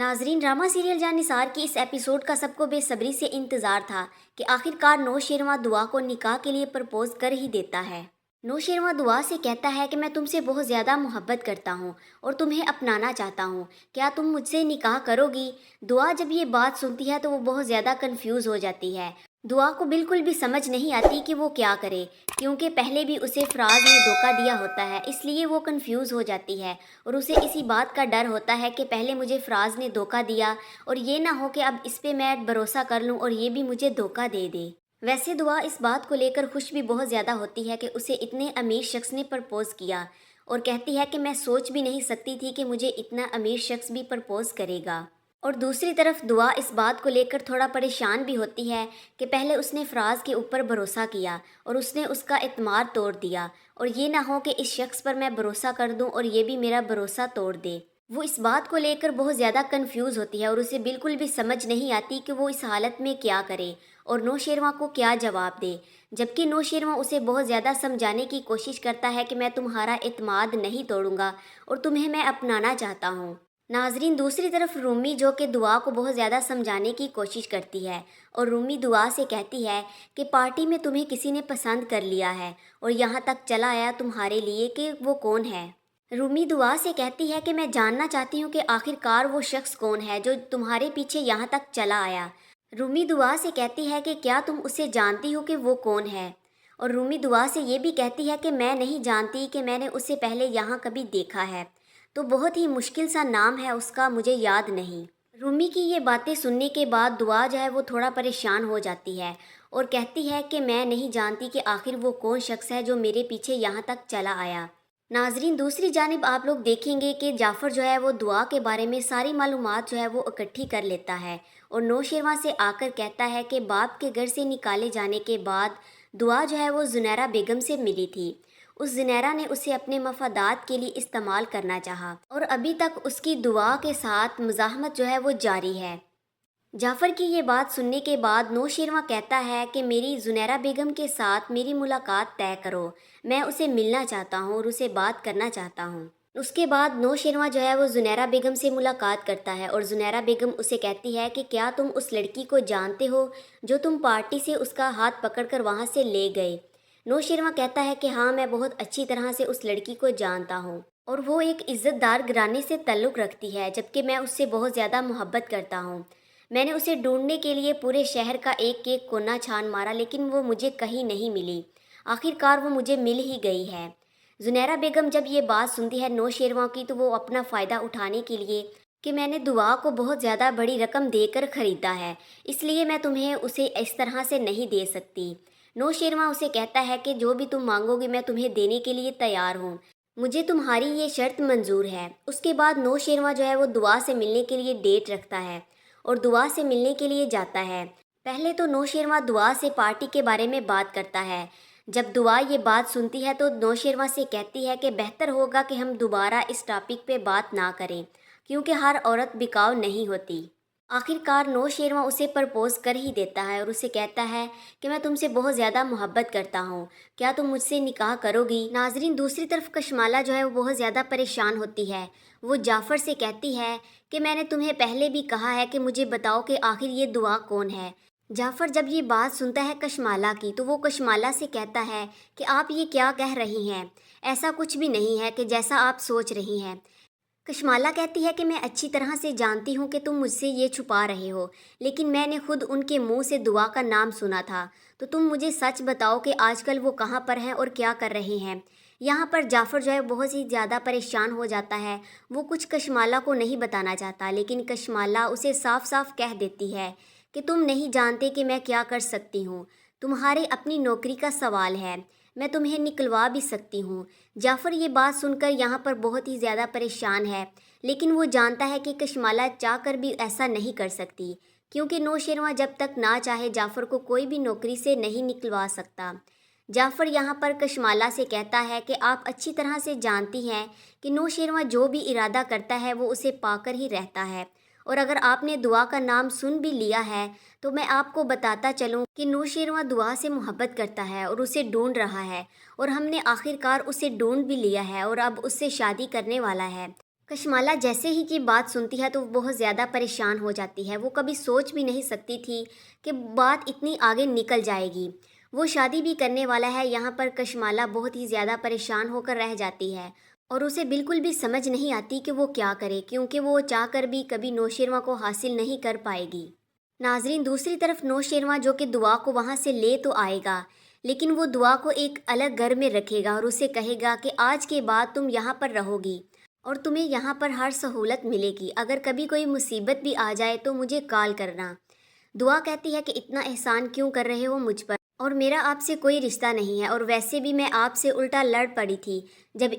ناظرین، drama serial جان نثار کی اس episode کا سب کو بے صبری سے انتظار تھا کہ آخرکار نوشیروان دعا کو نکاح کے لیے پرپوز کر ہی دیتا ہے۔ نوشیروان دعا سے کہتا ہے کہ میں تم سے بہت زیادہ محبت کرتا ہوں اور تمہیں اپنانا چاہتا ہوں، کیا تم مجھ سے نکاح کرو گی؟ دعا جب یہ بات سنتی ہے تو وہ بہت زیادہ کنفیوز ہو جاتی ہے۔ دعا کو بالکل بھی سمجھ نہیں آتی کہ وہ کیا کرے، کیونکہ پہلے بھی اسے فراز نے دھوکہ دیا ہوتا ہے، اس لیے وہ کنفیوز ہو جاتی ہے اور اسے اسی بات کا ڈر ہوتا ہے کہ پہلے مجھے فراز نے دھوکہ دیا اور یہ نہ ہو کہ اب اس پہ میں بھروسہ کر لوں اور یہ بھی مجھے دھوکہ دے دے۔ ویسے دعا اس بات کو لے کر خوش بھی بہت زیادہ ہوتی ہے کہ اسے اتنے امیر شخص نے پرپوز کیا، اور کہتی ہے کہ میں سوچ بھی نہیں سکتی تھی کہ مجھے اتنا امیر شخص بھی پرپوز کرے گا۔ اور دوسری طرف دعا اس بات کو لے کر تھوڑا پریشان بھی ہوتی ہے کہ پہلے اس نے فراز کے اوپر بھروسہ کیا اور اس نے اس کا اعتماد توڑ دیا، اور یہ نہ ہو کہ اس شخص پر میں بھروسہ کر دوں اور یہ بھی میرا بھروسہ توڑ دے۔ وہ اس بات کو لے کر بہت زیادہ کنفیوز ہوتی ہے اور اسے بالکل بھی سمجھ نہیں آتی کہ وہ اس حالت میں کیا کرے اور نوشیروان کو کیا جواب دے، جبکہ نوشیروان اسے بہت زیادہ سمجھانے کی کوشش کرتا ہے کہ میں تمہارا اعتماد نہیں توڑوں گا اور تمہیں میں اپنانا چاہتا ہوں۔ ناظرین، دوسری طرف رومی جو کہ دعا کو بہت زیادہ سمجھانے کی کوشش کرتی ہے، اور رومی دعا سے کہتی ہے کہ پارٹی میں تمہیں کسی نے پسند کر لیا ہے اور یہاں تک چلا آیا تمہارے لیے کہ وہ کون ہے۔ رومی دعا سے کہتی ہے کہ میں جاننا چاہتی ہوں کہ آخرکار وہ شخص کون ہے جو تمہارے پیچھے یہاں تک چلا آیا۔ رومی دعا سے کہتی ہے کہ کیا تم اسے جانتی ہو کہ وہ کون ہے، اور رومی دعا سے یہ بھی کہتی ہے کہ میں نہیں جانتی کہ میں نے اسے پہلے یہاں کبھی دیکھا ہے، تو بہت ہی مشکل سا نام ہے اس کا، مجھے یاد نہیں۔ رومی کی یہ باتیں سننے کے بعد دعا جو ہے وہ تھوڑا پریشان ہو جاتی ہے اور کہتی ہے کہ میں نہیں جانتی کہ آخر وہ کون شخص ہے جو میرے پیچھے یہاں تک چلا آیا۔ ناظرین، دوسری جانب آپ لوگ دیکھیں گے کہ جعفر جو ہے وہ دعا کے بارے میں ساری معلومات جو ہے وہ اکٹھی کر لیتا ہے اور نوشیروان سے آ کر کہتا ہے کہ باپ کے گھر سے نکالے جانے کے بعد دعا جو ہے وہ زنیرہ بیگم سے ملی تھی۔ اس زنیرہ نے اسے اپنے مفادات کے لیے استعمال کرنا چاہا اور ابھی تک اس کی دعا کے ساتھ مزاحمت جو ہے وہ جاری ہے۔ جعفر کی یہ بات سننے کے بعد نوشیروان کہتا ہے کہ میری زنیرہ بیگم کے ساتھ میری ملاقات طے کرو، میں اسے ملنا چاہتا ہوں اور اسے بات کرنا چاہتا ہوں۔ اس کے بعد نوشیروان جو ہے وہ زنیرہ بیگم سے ملاقات کرتا ہے اور زنیرہ بیگم اسے کہتی ہے کہ کیا تم اس لڑکی کو جانتے ہو جو تم پارٹی سے اس کا ہاتھ پکڑ کر وہاں سے لے گئے؟ نوشیروان کہتا ہے کہ ہاں، میں بہت اچھی طرح سے اس لڑکی کو جانتا ہوں اور وہ ایک عزت دار گھرانے سے تعلق رکھتی ہے، جبکہ میں اس سے بہت زیادہ محبت کرتا ہوں۔ میں نے اسے ڈھونڈنے کے لیے پورے شہر کا ایک ایک کونا چھان مارا لیکن وہ مجھے کہیں نہیں ملی، آخرکار وہ مجھے مل ہی گئی ہے۔ زنیرہ بیگم جب یہ بات سنتی ہے نوشیروان کی تو وہ اپنا فائدہ اٹھانے کے لیے کہ میں نے دعا کو بہت زیادہ بڑی رقم دے کر خریدا ہے، اس لیے میں تمہیں اسے اس طرح سے نہیں دے سکتی۔ نوشیروان اسے کہتا ہے کہ جو بھی تم مانگو گے میں تمہیں دینے کے لیے تیار ہوں، مجھے تمہاری یہ شرط منظور ہے۔ اس کے بعد نوشیروان جو ہے وہ دعا سے ملنے کے لیے ڈیٹ رکھتا ہے اور دعا سے ملنے کے لیے جاتا ہے۔ پہلے تو نوشیروان دعا سے پارٹی کے بارے میں بات کرتا ہے۔ جب دعا یہ بات سنتی ہے تو نوشیروان سے کہتی ہے کہ بہتر ہوگا کہ ہم دوبارہ اس ٹاپک پہ بات نہ کریں، کیونکہ ہر عورت بکاؤ نہیں ہوتی۔ آخرکار نوشیروان اسے پرپوز کر ہی دیتا ہے اور اسے کہتا ہے کہ میں تم سے بہت زیادہ محبت کرتا ہوں، کیا تم مجھ سے نکاح کرو گی؟ ناظرین، دوسری طرف کشمالہ جو ہے وہ بہت زیادہ پریشان ہوتی ہے۔ وہ جعفر سے کہتی ہے کہ میں نے تمہیں پہلے بھی کہا ہے کہ مجھے بتاؤ کہ آخر یہ دعا کون ہے۔ جعفر جب یہ بات سنتا ہے کشمالہ کی تو وہ کشمالہ سے کہتا ہے کہ آپ یہ کیا کہہ رہی ہیں، ایسا کچھ بھی نہیں ہے کہ جیسا آپ سوچ رہی ہیں۔ کشمالہ کہتی ہے کہ میں اچھی طرح سے جانتی ہوں کہ تم مجھ سے یہ چھپا رہے ہو، لیکن میں نے خود ان کے منہ سے دعا کا نام سنا تھا، تو تم مجھے سچ بتاؤ کہ آج کل وہ کہاں پر ہیں اور کیا کر رہے ہیں۔ یہاں پر جعفر جو ہے بہت ہی زیادہ پریشان ہو جاتا ہے، وہ کچھ کشمالہ کو نہیں بتانا چاہتا، لیکن کشمالہ اسے صاف صاف کہہ دیتی ہے کہ تم نہیں جانتے کہ میں کیا کر سکتی ہوں، تمہارے اپنی نوکری کا سوال ہے، میں تمہیں نکلوا بھی سکتی ہوں۔ جعفر یہ بات سن کر یہاں پر بہت ہی زیادہ پریشان ہے، لیکن وہ جانتا ہے کہ کشمالہ چاہ کر بھی ایسا نہیں کر سکتی، کیونکہ نوشیروان جب تک نہ چاہے جعفر کو کوئی بھی نوکری سے نہیں نکلوا سکتا۔ جعفر یہاں پر کشمالہ سے کہتا ہے کہ آپ اچھی طرح سے جانتی ہیں کہ نوشیروان جو بھی ارادہ کرتا ہے وہ اسے پا کر ہی رہتا ہے، اور اگر آپ نے دعا کا نام سن بھی لیا ہے تو میں آپ کو بتاتا چلوں کہ نوشیروان دعا سے محبت کرتا ہے اور اسے ڈھونڈ رہا ہے، اور ہم نے آخرکار اسے ڈھونڈ بھی لیا ہے اور اب اس سے شادی کرنے والا ہے۔ کشمالہ جیسے ہی یہ بات سنتی ہے تو وہ بہت زیادہ پریشان ہو جاتی ہے۔ وہ کبھی سوچ بھی نہیں سکتی تھی کہ بات اتنی آگے نکل جائے گی۔ وہ شادی بھی کرنے والا ہے۔ یہاں پر کشمالہ بہت ہی زیادہ پریشان ہو کر رہ جاتی ہے اور اسے بالکل بھی سمجھ نہیں آتی کہ وہ کیا کرے، کیونکہ وہ چاہ کر بھی کبھی نوشیروان کو حاصل نہیں کر پائے گی۔ ناظرین، دوسری طرف نوشیروان جو کہ دعا کو وہاں سے لے تو آئے گا، لیکن وہ دعا کو ایک الگ گھر میں رکھے گا اور اسے کہے گا کہ آج کے بعد تم یہاں پر رہو گی اور تمہیں یہاں پر ہر سہولت ملے گی۔ اگر کبھی کوئی مصیبت بھی آ جائے تو مجھے کال کرنا۔ دعا کہتی ہے کہ اتنا احسان کیوں کر رہے ہو مجھ پر، اور میرا آپ سے کوئی رشتہ نہیں ہے، اور ویسے بھی میں آپ سے الٹا لڑ پڑی تھی جب